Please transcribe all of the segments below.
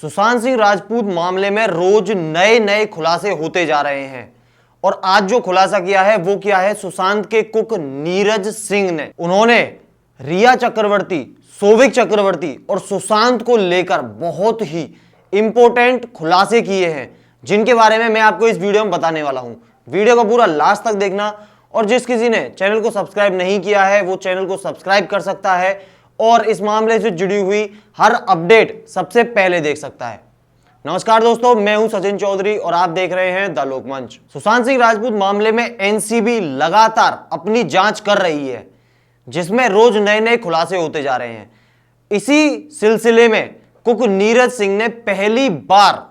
सुशांत सिंह राजपूत मामले में रोज नए नए खुलासे होते जा रहे हैं और आज जो खुलासा किया है वो क्या है, सुशांत के कुक नीरज सिंह ने। उन्होंने रिया चक्रवर्ती, सौविक चक्रवर्ती और सुशांत को लेकर बहुत ही इंपॉर्टेंट खुलासे किए हैं, जिनके बारे में मैं आपको इस वीडियो में बताने वाला हूं। वीडियो को पूरा लास्ट तक देखना और जिस किसी ने चैनल को सब्सक्राइब नहीं किया है वो चैनल को सब्सक्राइब कर सकता है और इस मामले से जुड़ी हुई हर अपडेट सबसे पहले देख सकता है। नमस्कार दोस्तों, मैं हूं सचिन चौधरी और आप देख रहे हैं द लोकमंच। सुशांत सिंह राजपूत मामले में एनसीबी लगातार अपनी जांच कर रही है, जिसमें रोज नए नए खुलासे होते जा रहे हैं। इसी सिलसिले में कुक नीरज सिंह ने पहली बार,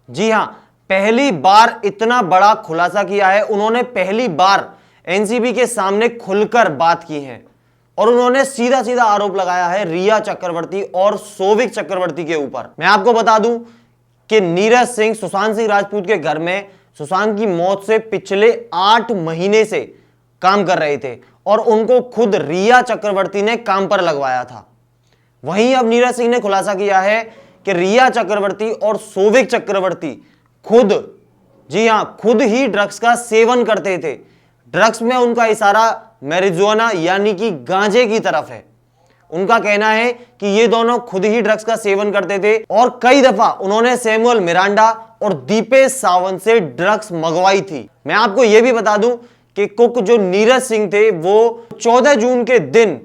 जी हां, पहली बार इतना बड़ा खुलासा किया है। उन्होंने पहली बार एनसीबी के सामने खुलकर बात की है और उन्होंने सीधा सीधा आरोप लगाया है रिया चक्रवर्ती और सौविक चक्रवर्ती के ऊपर। मैं आपको बता दूं कि नीरज सिंह सुशांत सिंह राजपूत के घर में सुशांत की मौत से पिछले 8 महीने से काम कर रहे थे और उनको खुद रिया चक्रवर्ती ने काम पर लगवाया था। वहीं अब नीरज सिंह ने खुलासा किया है कि रिया चक्रवर्ती और सौविक चक्रवर्ती खुद, जी हां, खुद ही ड्रग्स का सेवन करते थे। ड्रग्स में उनका इशारा मैरिजुआना यानी कि गांजे की तरफ है। उनका कहना है कि ये दोनों खुद ही ड्रग्स का सेवन करते थे और कई दफा उन्होंने सैमुअल मिरांडा और दीपेश सावंत से ड्रग्स मंगवाई थी। मैं आपको यह भी बता दूं कि कुक जो नीरज सिंह थे वो 14 जून के दिन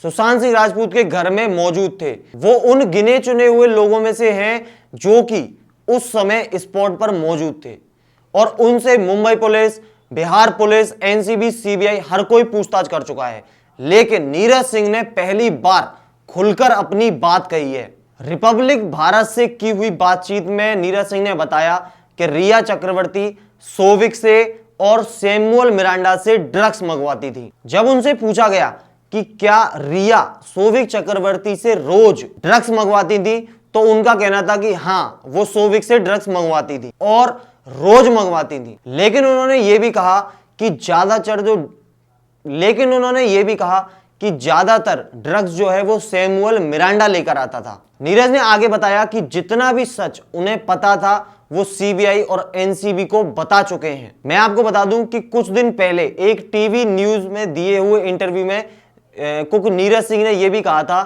सुशांत सिंह राजपूत के घर में मौजूद थे। वो उन गिने चुने हुए लोगों में से हैं जो कि उस समय स्पॉट पर मौजूद थे और उनसे Mumbai police, Bihar police, NCB, CBI हर कोई पूछताछ कर चुका है। लेकिन नीरज सिंह ने पहली बार खुलकर अपनी बात कही है। रिपब्लिक भारत से की हुई बातचीत में नीरज सिंह ने बताया कि रिया चक्रवर्ती सौविक से और सैमुअल मिरांडा से ड्रग्स मंगवाती थी। जब उनसे पूछा गया कि क्या रिया सौविक चक्रवर्ती से रोज ड्रग्स मंगवाती थी, तो उनका कहना था कि हां, वो सौविक से ड्रग्स मंगवाती थी और रोज मंगवाती थी। लेकिन उन्होंने यह भी कहा कि ज्यादातर ड्रग्स जो है वो सैमुअल मिरांडा लेकर आता था। नीरज ने आगे बताया कि जितना भी सच उन्हें पता था वो सीबीआई और एनसीबी को बता चुके हैं। मैं आपको बता दूं कि कुछ दिन पहले एक टीवी न्यूज में दिए हुए इंटरव्यू में कुक नीरज सिंह ने यह भी कहा था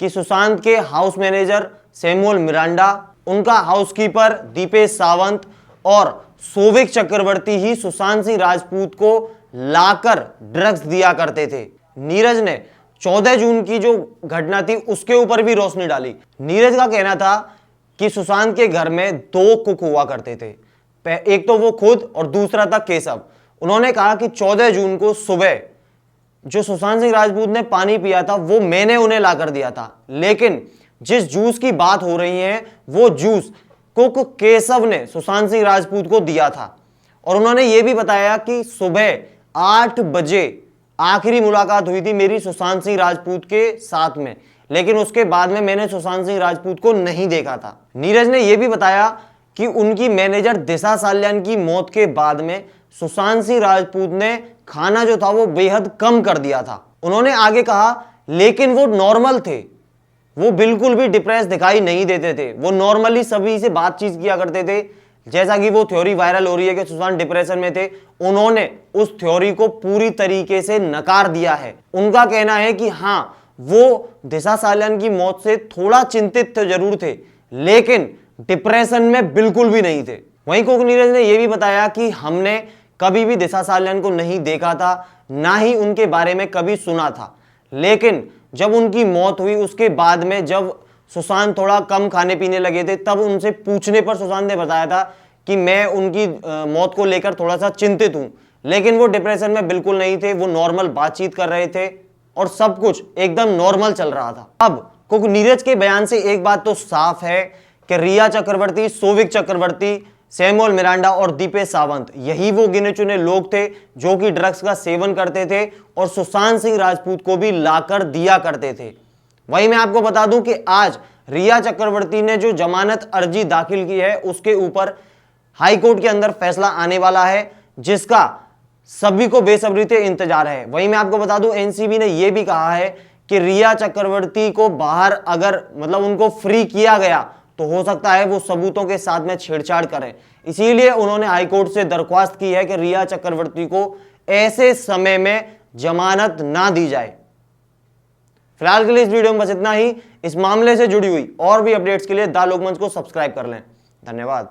कि सुशांत के हाउस मैनेजर सैमुअल मिरांडा, उनका हाउसकीपर दीपेश सावंत और सौविक चक्रवर्ती ही सुशांत सिंह राजपूत को लाकर ड्रग्स दिया करते थे। नीरज ने 14 जून की जो घटना थी उसके ऊपर भी रोशनी डाली। नीरज का कहना था कि सुशांत के घर में 2 कुक हुआ करते थे, एक तो वो खुद और दूसरा था केशव। उन्होंने कहा कि 14 जून को सुबह जो सुशांत सिंह राजपूत ने पानी पिया था वो मैंने उन्हें लाकर दिया था, लेकिन जिस जूस की बात हो रही है वो जूस कुक केशव ने सुशांत सिंह राजपूत को दिया था। और उन्होंने यह भी बताया कि सुबह 8 बजे आखिरी मुलाकात हुई थी मेरी सुशांत सिंह राजपूत के साथ में, लेकिन उसके बाद में मैंने सुशांत सिंह राजपूत को नहीं देखा था। नीरज ने यह भी बताया कि उनकी मैनेजर दिशा साल्यान की मौत के बाद में सुशांत सिंह राजपूत ने खाना जो था वो बेहद कम कर दिया था। उन्होंने आगे कहा, लेकिन वो नॉर्मल थे, वो बिल्कुल भी डिप्रेस दिखाई नहीं देते थे, वो नॉर्मली सभी से बातचीत किया करते थे। जैसा कि वो थ्योरी वायरल हो रही है कि सुशांत डिप्रेशन में थे, उन्होंने उस थ्योरी को पूरी तरीके से नकार दिया है। उनका कहना है कि हां, वो दिशा साल्यान की मौत से थोड़ा चिंतित तो जरूर थे, लेकिन डिप्रेशन में बिल्कुल भी नहीं थे। वहीं कुक नीरज ने यह भी बताया कि हमने कभी भी दिशा साल्यान को नहीं देखा था, ना ही उनके बारे में कभी सुना था, लेकिन जब उनकी मौत हुई उसके बाद में जब सुशांत थोड़ा कम खाने पीने लगे थे, तब उनसे पूछने पर सुशांत ने बताया था कि मैं उनकी मौत को लेकर थोड़ा सा चिंतित हूं, लेकिन वो डिप्रेशन में बिल्कुल नहीं थे, वो नॉर्मल बातचीत कर रहे थे और सब कुछ एकदम नॉर्मल चल रहा था। अब कुक नीरज के बयान से एक बात तो साफ है कि रिया चक्रवर्ती, सौविक चक्रवर्ती, सैमुअल मिरांडा और दीपेश सावंत, यही वो गिने चुने लोग थे जो कि ड्रग्स का सेवन करते थे और सुशांत सिंह राजपूत को भी लाकर दिया करते थे। वहीं मैं आपको बता दूं कि आज रिया चक्रवर्ती ने जो जमानत अर्जी दाखिल की है उसके ऊपर हाई कोर्ट के अंदर फैसला आने वाला है, जिसका सभी को बेसब्री से इंतजार है। वहीं मैं आपको बता दूं एनसीबी ने यह भी कहा है कि रिया चक्रवर्ती को बाहर अगर उनको फ्री किया गया तो हो सकता है वो सबूतों के साथ में छेड़छाड़ करें। इसीलिए उन्होंने हाईकोर्ट से दरख्वास्त की है कि रिया चक्रवर्ती को ऐसे समय में जमानत ना दी जाए। फिलहाल के लिए इस वीडियो में बस इतना ही। इस मामले से जुड़ी हुई और भी अपडेट्स के लिए द लोकमंच को सब्सक्राइब कर लें। धन्यवाद।